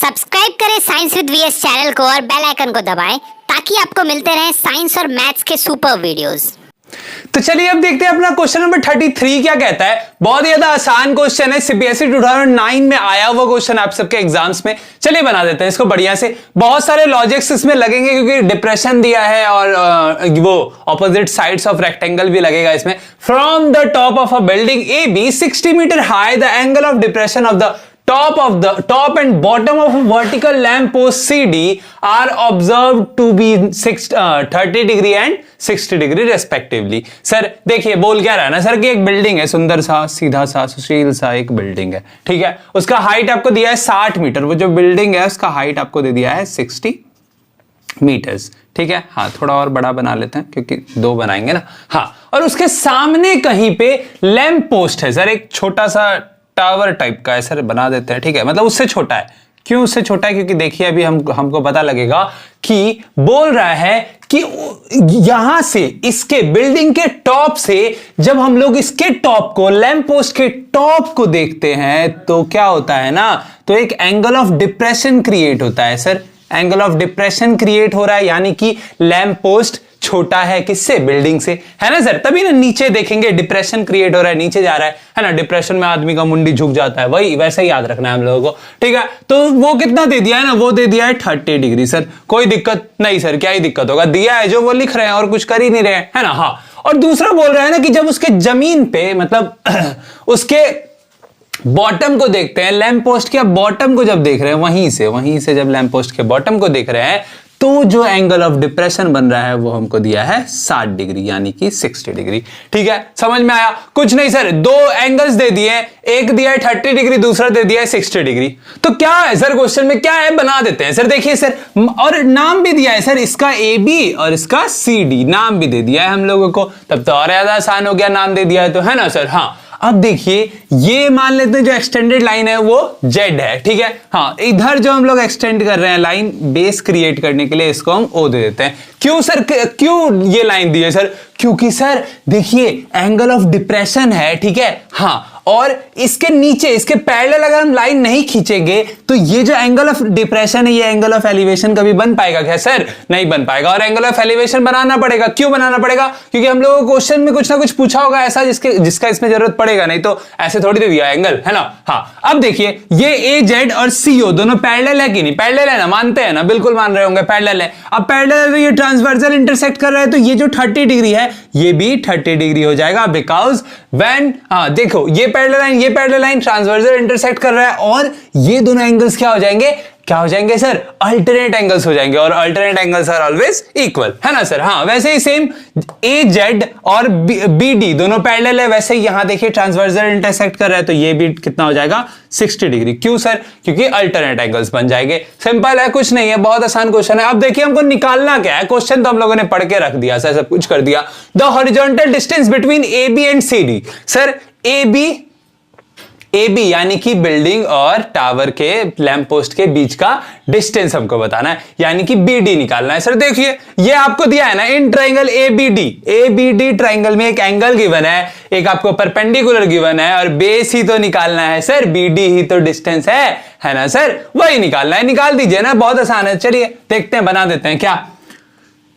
Subscribe करें science with VS channel को और बेल आइकन को दबाएं ताकि आपको मिलते रहें साइंस और मैथ्स के सुपर वीडियोस। तो चलिए अब देखते हैं अपना क्वेश्चन नंबर 33 क्या कहता है। बहुत ही ज्यादा आसान क्वेश्चन है, सीबीएसई 2009 में आया हुआ क्वेश्चन आप सबके एग्जाम्स में। चलिए बना देते हैं इसको बढ़िया से। बहुत सारे लॉजिक्स इसमें लगेंगे क्योंकि डिप्रेशन दिया है और वो ऑपोजिट साइड्स ऑफ रेक्टेंगल भी लगेगा इसमें। From the top of a building A B 60 metre high the angle of depression of the top and bottom of a vertical lamp post CD are observed to be 30 degree and 60 degree respectively। Sir देखिए बोल क्या रहा है ना sir कि एक building है, सुंदर सा सीधा सा सुशील सा एक बिल्डिंग है, ठीक है। उसका हाइट आपको दिया है 60 मीटर। वो जो बिल्डिंग है उसका हाइट आपको दे दिया है 60 मीटर्स, ठीक है। हाँ थोड़ा और बड़ा बना लेते हैं क्योंकि दो बनाएंगे ना। हाँ और उसके सामने कहीं पे लैंप पोस्ट है सर, एक छोटा सा टावर टाइप का है सर, बना देते हैं, ठीक है। मतलब उससे छोटा है। क्यों उससे छोटा है? क्योंकि देखिए अभी हमको पता लगेगा कि बोल रहा है कि यहां से इसके बिल्डिंग के टॉप से जब हम लोग इसके टॉप को लैंप पोस्ट के टॉप को देखते हैं तो क्या होता है ना, तो एक एंगल ऑफ डिप्रेशन क्रिएट होता है sir. Angle of depression create हो रहा है यानी कि लैंप पोस्ट छोटा है किससे? बिल्डिंग से, है ना सर। तभी ना नीचे देखेंगे डिप्रेशन क्रिएट हो रहा है, नीचे जा रहा है ना। डिप्रेशन में आदमी का मुंडी झुक जाता है, वही वैसे ही याद रखना है हम लोगों को, ठीक है। तो वो कितना दे दिया है ना, वो दे दिया है 30 डिग्री सर। कोई दिक्कत नहीं सर, क्या ही दिक्कत होगा, दिया है जो वो लिख रहे हैं और कुछ कर ही नहीं रहे हैं, है ना। हाँ और दूसरा बोल रहा है ना कि जब उसके जमीन पे मतलब उसके बॉटम को देखते हैं, लैंप पोस्ट के बॉटम को जब देख रहे हैं, वहीं से जब लैंप पोस्ट के बॉटम को देख रहे हैं तो जो एंगल ऑफ डिप्रेशन बन रहा है वो हमको दिया है 60 डिग्री यानी कि 60 डिग्री, ठीक है। समझ में आया? कुछ नहीं सर, दो एंगल्स दे दिए, एक दिया है 30 डिग्री, दूसरा दे दिया है 60 डिग्री। तो क्या है सर क्वेश्चन में, क्या है बना देते हैं सर। देखिए सर, और नाम भी दिया है सर, इसका ए बी और इसका सी डी नाम भी दे दिया है हम लोगों को, तब तो और ज्यादा आसान हो गया, नाम दे दिया है तो, है ना सर। हाँ अब देखिए ये मान लेते हैं जो एक्सटेंडेड लाइन है वो जेड है, ठीक है। हाँ इधर जो हम लोग एक्सटेंड कर रहे हैं लाइन बेस क्रिएट करने के लिए इसको हम ओ दे देते हैं। क्यों सर, क्यों ये लाइन दी है सर? क्योंकि सर देखिए एंगल ऑफ डिप्रेशन है, ठीक है। हाँ और इसके नीचे इसके पैरेलल अगर हम लाइन नहीं खींचेंगे तो ये जो एंगल ऑफ डिप्रेशन है ये एंगल ऑफ एलिवेशन कभी बन पाएगा क्या सर? नहीं बन पाएगा। और एंगल ऑफ एलिवेशन बनाना पड़ेगा। क्यों बनाना पड़ेगा? क्योंकि हम लोगों को क्वेश्चन में कुछ ना कुछ पूछा होगा ऐसा जिसका इसमें जरूरत पड़ेगा, नहीं तो ऐसे थोड़ी दे दिया एंगल, है ना। हाँ अब देखिए ये ए जेड और सीओ दोनों पैरेलल है कि नहीं? पैरेलल है ना, मानते हैं ना, बिल्कुल मान रहे होंगे पैरेलल है। अब पैरेलल है, ये ट्रांसवर्सल इंटरसेक्ट कर रहा है तो ये जो 30 डिग्री है ये भी 30 डिग्री हो जाएगा बिकॉज व्हेन देखो ये पैरेलल लाइन ट्रांसवर्सल इंटरसेक्ट कर रहा है और ये दोनों एंगल्स क्या हो जाएंगे सर? अल्टरनेट एंगल्स हो जाएंगे और alternate angles are always equal, है ना सर। हाँ वैसे ही सेम ए जेड और बी डी दोनों पैरेलल है, वैसे ही यहां देखिए ट्रांसवर्सल इंटरसेक्ट कर रहा है तो ये भी कितना हो जाएगा? 60 डिग्री। क्यों सर? क्योंकि अल्टरनेट एंगल्स बन जाएंगे। सिंपल है, कुछ नहीं है, बहुत आसान क्वेश्चन है। अब देखिए हमको निकालना क्या है, क्वेश्चन तो हम लोगों ने पढ़ के रख दिया सर, सब कुछ कर दिया। The horizontal distance between A B and C D. Sir A B यानी कि बिल्डिंग और टावर के लैंप पोस्ट के बीच का डिस्टेंस हमको बताना है, यानी कि बी डी निकालना है। सर देखिए ये आपको दिया है ना in triangle A B D triangle में एक एंगल गिवन है, एक आपको परपेंडिकुलर गिवन है और बेस ही तो निकालना है सर, बी डी ही तो डिस्टेंस है ना सर, वही निकालना है। निकाल दीजिए ना, बहुत आसान है। चलिए देखते हैं, बना देते हैं। क्या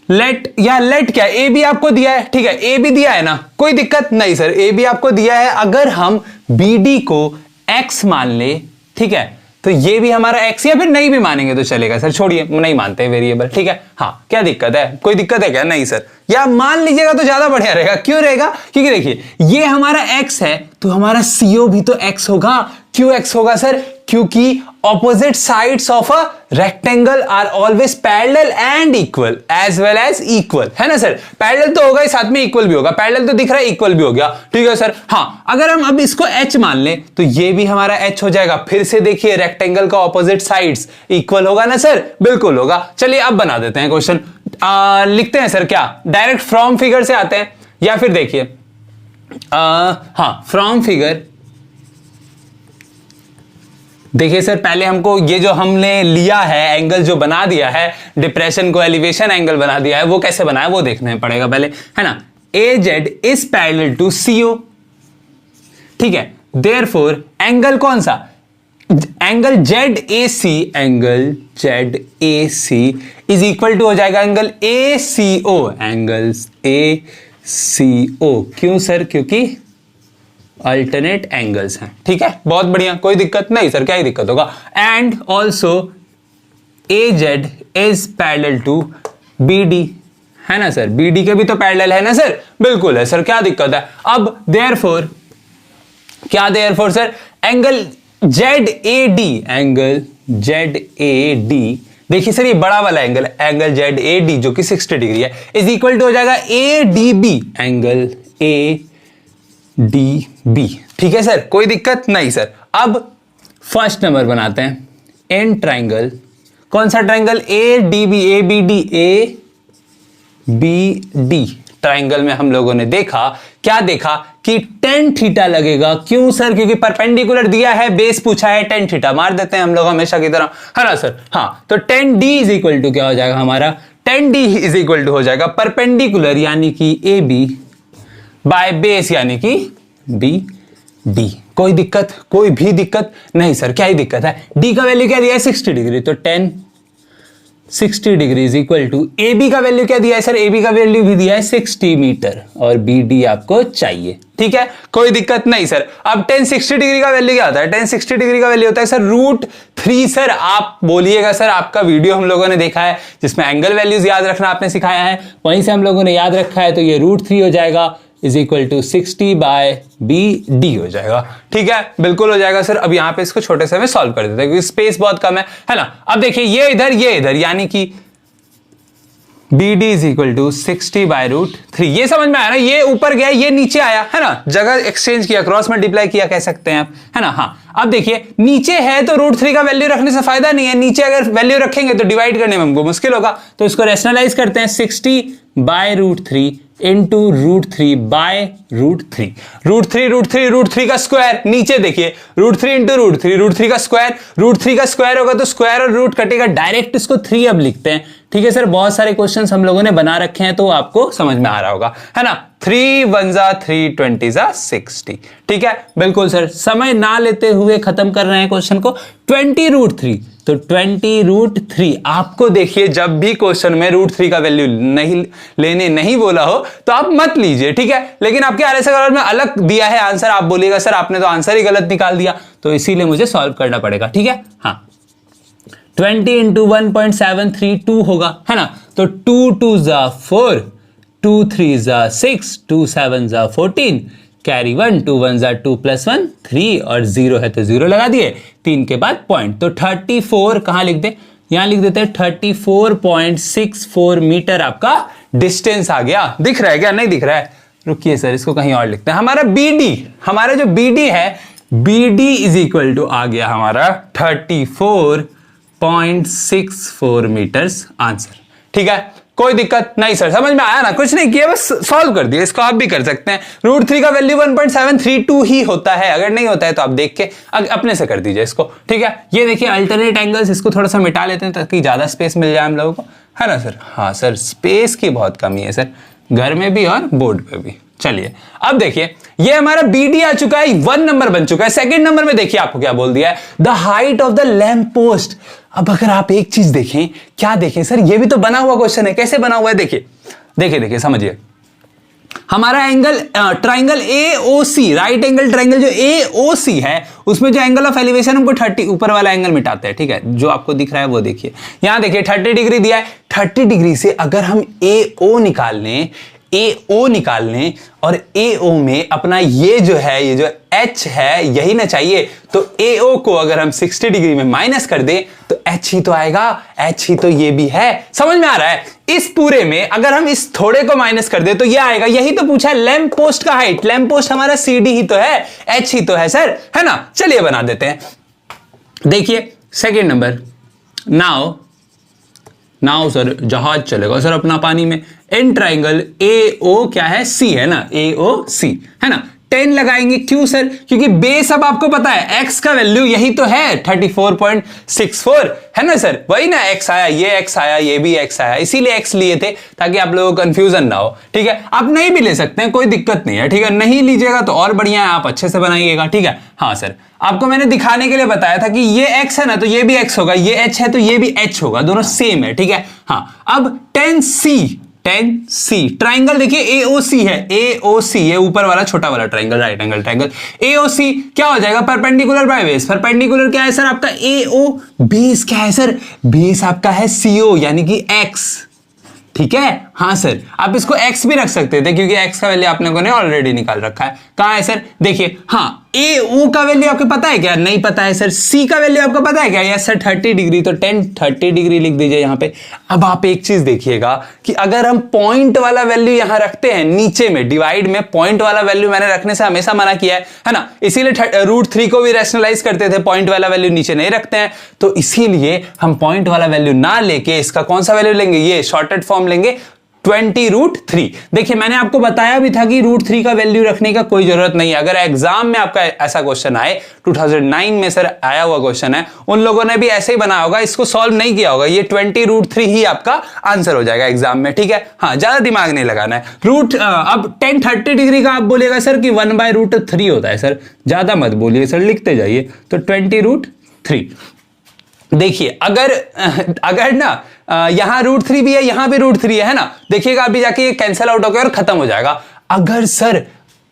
लेट क्या ए बी आपको दिया है, ठीक है, ए बी दिया है ना, कोई दिक्कत नहीं सर। ए बी आपको दिया है, अगर हम बी डी को x मान ले, ठीक है, तो ये भी हमारा x, या फिर नहीं भी मानेंगे तो चलेगा सर, छोड़िए नहीं मानते वेरिएबल, ठीक है। हाँ क्या दिक्कत है, कोई दिक्कत है क्या? नहीं सर, या मान लीजिएगा तो ज्यादा बढ़िया रहेगा। क्यों रहेगा? क्योंकि देखिए ये हमारा x है तो हमारा CO भी तो x होगा। क्यों x होगा सर? क्योंकि opposite sides of a rectangle are always parallel and equal as well as equal, है ना सर। पैरेलल तो होगा ही, साथ में इक्वल भी होगा। पैरेलल तो दिख रहा है, इक्वल भी हो गया, ठीक है सर। हाँ अगर हम अब इसको h मान लें तो ये भी हमारा h हो जाएगा। फिर से देखिए रेक्टेंगल का ऑपोजिट साइड्स इक्वल होगा ना सर, बिल्कुल होगा। चलिए अब बना देते हैं क्वेश्चन, लिखते हैं सर। क्या डायरेक्ट फ्रॉम फिगर से आते हैं या फिर देखिए हाँ फ्रॉम फिगर। देखिए सर पहले हमको ये जो हमने लिया है एंगल जो बना दिया है, डिप्रेशन को एलिवेशन एंगल बना दिया है, वो कैसे बनाया वो देखना पड़ेगा पहले, है ना। A Z is parallel to CO, ठीक है। देयरफॉर एंगल कौन सा? Angle ZAC is equal to हो जाएगा एंगल ACO, एंगल ACO। क्यों सर? क्योंकि अल्टरनेट एंगल्स हैं। ठीक है, बहुत बढ़िया, कोई दिक्कत नहीं सर, क्या ही दिक्कत होगा। And also AZ is parallel to BD, है ना सर? BD के भी तो पैरेलल है ना सर? बिल्कुल है सर, क्या दिक्कत है? अब देयरफॉर क्या, therefore sir angle ZAD, angle ZAD, देखिए सर ये बड़ा वाला एंगल है, एंगल ZAD जो कि 60 डिग्री है, इज इक्वल टू हो जाएगा ADB, एंगल ADB। ठीक है सर, कोई दिक्कत नहीं सर। अब फर्स्ट नंबर बनाते हैं इन ट्राइंगल, कौन सा ट्राइंगल? ADB, ABD ट्राइंगल में हम लोगों ने देखा, क्या देखा कि tan थीटा लगेगा। क्यों सर? क्योंकि परपेंडिकुलर दिया है, बेस पूछा है, tan थीटा मार देते हैं हम लोग हमेशा की तरह, है ना सर? हाँ, तो tan D is equal to क्या हो जाएगा हमारा? tan D is equal to हो जाएगा परपेंडिकुलर यानी कि AB बाय बेस यानी कि BD। कोई दिक्कत? कोई भी दिक्कत नहीं सर, क्या ही दिक्कत है? D का वैल्यू क्या दिया है? 60 डिग्री, तो tan 60 degree is equal to AB का वैल्यू क्या दिया है सर? AB का वैल्यू भी दिया है 60 मीटर, और BD आपको चाहिए। ठीक है, कोई दिक्कत नहीं सर। अब tan 60 डिग्री का वैल्यू क्या होता है? tan 60 डिग्री का वैल्यू होता है सर √3। सर आप बोलिएगा सर आपका वीडियो हम लोगों ने देखा है जिसमें एंगल वैल्यूज याद रखना आपने सिखाया है, वहीं से हम लोगों ने याद रखा है, तो ये √3 हो जाएगा is equal to 60 by BD हो जाएगा। ठीक है, बिल्कुल हो जाएगा सर। अब यहां पे इसको छोटे से में सॉल्व कर देते हैं क्योंकि स्पेस बहुत कम है ना? अब देखिए ये इधर यानी कि BD is equal to 60 by √3। ये समझ में आया ना? ये ऊपर गया, ये नीचे आया, है ना? जगह एक्सचेंज किया, क्रॉस मल्टीप्लाई किया कह सकते हैं आप, है ना? हाँ, अब देखिए नीचे है तो √3 का वैल्यू रखने से फायदा नहीं है, नीचे अगर वैल्यू रखेंगे तो डिवाइड करने में हमको मुश्किल होगा, तो इसको रैशनलाइज करते हैं। 60 बाय √3 इंटू √3 बाय √3, √3 का स्क्वायर, नीचे देखिए √3 इंटू √3 का स्क्वायर, √3 का स्क्वायर होगा तो स्क्वायर और रूट कटेगा, डायरेक्ट इसको 3 अब लिखते हैं। ठीक है सर, बहुत सारे क्वेश्चंस हम लोगों ने बना रखे हैं तो आपको समझ में आ रहा होगा, है ना? 3 1 जा 3 20 जा 60। ठीक है, बिल्कुल सर, समय ना लेते हुए खत्म कर रहे हैं क्वेश्चन को। 20 √3, तो 20 √3 आपको देखिए जब भी क्वेश्चन में √3 का वैल्यू नहीं बोला हो तो आप मत लीजिए। ठीक है, लेकिन आपके RSA कलर में अलग दिया है आंसर, आप बोलिएगा सर आपने तो आंसर ही गलत निकाल दिया, तो इसीलिए मुझे सॉल्व करना पड़ेगा। ठीक है, हाँ, 20 इंटू 1.732 होगा, है ना? तो 2 2 जा 4, 2 3 जा 6, 2 7 जा 14, कैरी 1, 2 1 जा 2 + 1 3, और 0 है तो 0 लगा दिए, 3 के बाद पॉइंट, तो 34 कहां लिख दे? यहां लिख देते हैं 34.64 मीटर आपका डिस्टेंस आ गया। दिख रहा है क्या? नहीं दिख रहा है? रुकिए सर, इसको कहीं और लिखते हैं। हमारा जो BD है, BD इज इक्वल टू आ गया हमारा 34.64 मीटर्स आंसर। ठीक है, कोई दिक्कत नहीं सर, समझ में आया ना? कुछ नहीं किया, बस सॉल्व कर दिया। इसको आप भी कर सकते हैं। √3 का वैल्यू 1.732 ही होता है, अगर नहीं होता है तो आप देख के अपने से कर दीजिए इसको। ठीक है, ये देखिए अल्टरनेट एंगल्स, इसको थोड़ा सा मिटा लेते हैं ताकि ज्यादा स्पेस मिल जाए हम लोगों को, है ना सर? हाँ सर, स्पेस की बहुत कमी है सर, घर में भी और बोर्ड पे भी। चलिए अब देखिए, ये हमारा BD आ चुका है, 1 नंबर बन चुका है। सेकंड नंबर में देखिए आपको क्या बोल दिया है, the height of the lamp post. अब अगर आप एक चीज देखें, क्या देखें सर? ये भी तो बना हुआ क्वेश्चन है, कैसे बना हुआ है? देखिए समझिए, हमारा angle triangle AOC, right angle triangle जो AOC है, उसमें जो एंगल ऑफ एलिवेशन हमको 30, ऊपर वाला एंगल मिटाते हैं। ठीक है, जो आपको दिख रहा है वो देखिए, यहां देखिए 30 डिग्री दिया है। 30 डिग्री से अगर हम AO निकाल लें और AO में अपना ये जो H है यही ना चाहिए, तो AO को अगर हम 60 डिग्री में माइनस कर दें तो H ही तो आएगा, H ही तो ये भी है। समझ में आ रहा है? इस पूरे में अगर हम इस थोड़े को माइनस कर दे तो ये आएगा। यही तो पूछा है लैंप पोस्ट का हाइट, लैंप पोस्ट हमारा CD ही तो है, H ही तो है सर, है ना? चलिए बना देते हैं। देखिए सेकेंड नंबर, नाउ सर जहाज चलेगा सर अपना पानी में। इन ट्राइंगल AO क्या है? C है ना, AOC है ना? 10 लगाएंगे, क्यों सर? क्योंकि बेस अब आपको पता है x का वैल्यू यही तो है 34.64 है ना सर, वही ना x आया, ये x आया, ये भी x आया, इसीलिए x लिए थे ताकि आप लोगों को कंफ्यूजन ना हो। ठीक है, आप नहीं भी ले सकते हैं, कोई दिक्कत नहीं है। ठीक है, नहीं लीजिएगा तो और बढ़िया है, आप अच्छे से बनाइएगा। ठीक है, हाँ सर, आपको मैंने दिखाने के लिए बताया था कि ये x है ना तो ये भी x होगा, ये h है तो ये भी h होगा, दोनों सेम है। ठीक है, हाँ, अब 10C ट्राइंगल देखिए AOC है, AOC ये ऊपर वाला छोटा वाला triangle, right angle triangle. AOC क्या हो जाएगा? Perpendicular by base. परपेंडिकुलर क्या है सर आपका? AO। बेस क्या है सर? बेस आपका है CO यानी कि x। ठीक है, हाँ सर, आप इसको x भी रख सकते थे क्योंकि x का वैल्यू आपने को ने ऑलरेडी निकाल रखा है। कहां है सर? देखिए, हाँ, AO का वैल्यू आपको पता है क्या? नहीं पता है सर। C का वैल्यू आपको पता है क्या? यस सर 30 डिग्री, तो 30 डिग्री लिख दीजिए यहां पे। अब आप एक चीज देखिएगा कि अगर हम पॉइंट वाला वैल्यू यहां रखते हैं नीचे में डिवाइड में, पॉइंट वाला वैल्यू मैंने रखने से हमेशा मना किया है ना, इसीलिए √3 को भी रैशनलाइज करते थे, पॉइंट वाला वैल्यू नीचे नहीं रखते हैं, तो इसीलिए हम पॉइंट वाला वैल्यू ना लेके इसका कौन सा वैल्यू लेंगे? ये शॉर्टेड फॉर्म लेंगे 20√3। देखिए, मैंने आपको बताया भी था कि √3 का वैल्यू रखने का कोई जरूरत नहीं है। अगर एग्जाम में आपका ऐसा क्वेश्चन आए, 2009 में सर आया हुआ क्वेश्चन है, उन लोगों ने भी ऐसे ही बनाया होगा, इसको सॉल्व नहीं किया होगा, ये 20√3 ही आपका आंसर हो जाएगा एग्जाम में। ठीक है, हाँ, ज्यादा दिमाग नहीं लगाना है। अब 10 डिग्री का आप बोलिएगा सर कि 1/√3 होता है सर, ज्यादा मत बोलिए सर, लिखते जाइए। तो 20√3। देखिए, अगर ना यहां √3 भी है, यहां भी √3 है ना, देखिएगा अभी जाके ये कैंसिल आउट होकर और खत्म हो जाएगा। अगर सर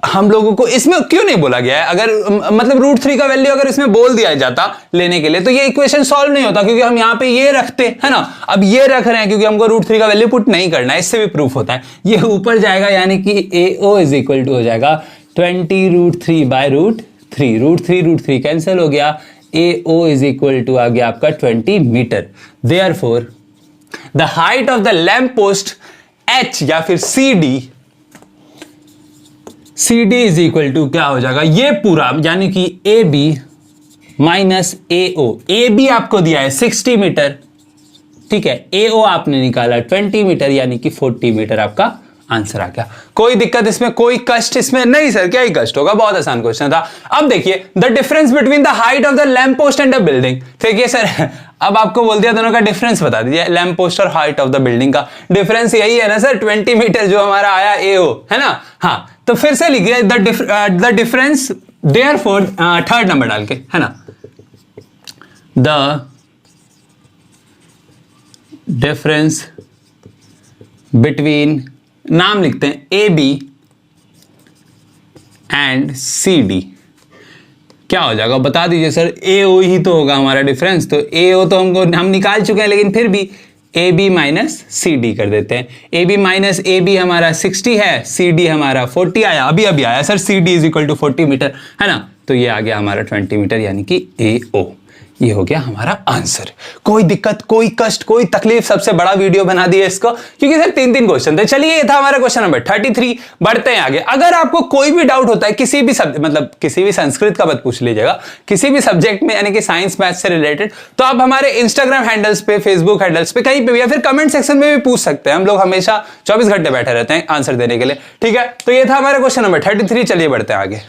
हम लोगों को इसमें क्यों नहीं बोला गया है, अगर मतलब √3 का वैल्यू अगर इसमें बोल दिया जाता लेने के लिए तो ये इक्वेशन सॉल्व नहीं होता, क्योंकि हम यहां पे ये रखते है ना, अब ये रख रहे हैं क्योंकि हमको √3 का वैल्यू पुट नहीं करना है, इससे भी प्रूफ होता है। ये ऊपर जाएगा यानी कि AO इज इक्वल टू हो जाएगा 20√3/√3, √3 कैंसिल हो गया, AO इज इक्वल टू आ गया आपका 20 metre. Therefore the height of the lamp post H या फिर CD इज इक्वल टू क्या हो जाएगा? ये पूरा यानी कि AB माइनस AO। AB आपको दिया है 60 मीटर, ठीक है, AO आपने निकाला 20 मीटर यानी कि 40 मीटर आपका आंसर आ गया। कोई दिक्कत इसमें, कोई कष्ट इसमें नहीं सर, क्या ही कष्ट होगा, बहुत आसान क्वेश्चन था। अब देखिए, the difference between the height of the lamp post and the building. देखिए सर, अब आपको बोल दिया दोनों का डिफरेंस बता दीजिए, लैंप पोस्ट और हाइट ऑफ द बिल्डिंग का डिफरेंस यही है ना सर, 20 मीटर जो हमारा आया AO है ना। हाँ, तो फिर से लिखिए the difference, therefore third number डाल के है ना, द डिफरेंस बिटवीन, नाम लिखते हैं AB एंड CD, क्या हो जाएगा बता दीजिए सर? AO ही तो होगा हमारा डिफरेंस, तो AO तो हम निकाल चुके हैं, लेकिन फिर भी AB माइनस CD कर देते हैं। AB माइनस AB हमारा 60 है, CD हमारा 40 आया, अभी आया sir, CD is equal to 40 metre है ना, तो ये आ गया हमारा 20 मीटर यानी कि AO। ये हो गया हमारा आंसर। कोई दिक्कत, कोई कष्ट, कोई तकलीफ, सबसे बड़ा वीडियो बना दिया इसको, क्योंकि सर 3 क्वेश्चन थे। चलिए, ये था हमारा क्वेश्चन नंबर 33। बढ़ते हैं आगे। अगर आपको कोई भी डाउट होता है किसी भी मतलब किसी भी संस्कृत का मत पूछ लीजिएगा, किसी भी सब्जेक्ट में यानी कि साइंस मैथ से रिलेटेड, तो आप हमारे इंस्टाग्राम हैंडल्स पे, फेसबुक हैंडल्स पे, कहीं पे भी, या फिर कमेंट सेक्शन में भी पूछ सकते हैं। हम लोग हमेशा 24 घंटे बैठे रहते हैं आंसर देने के लिए। ठीक है, तो ये था हमारा क्वेश्चन नंबर 33। चलिए बढ़ते हैं आगे।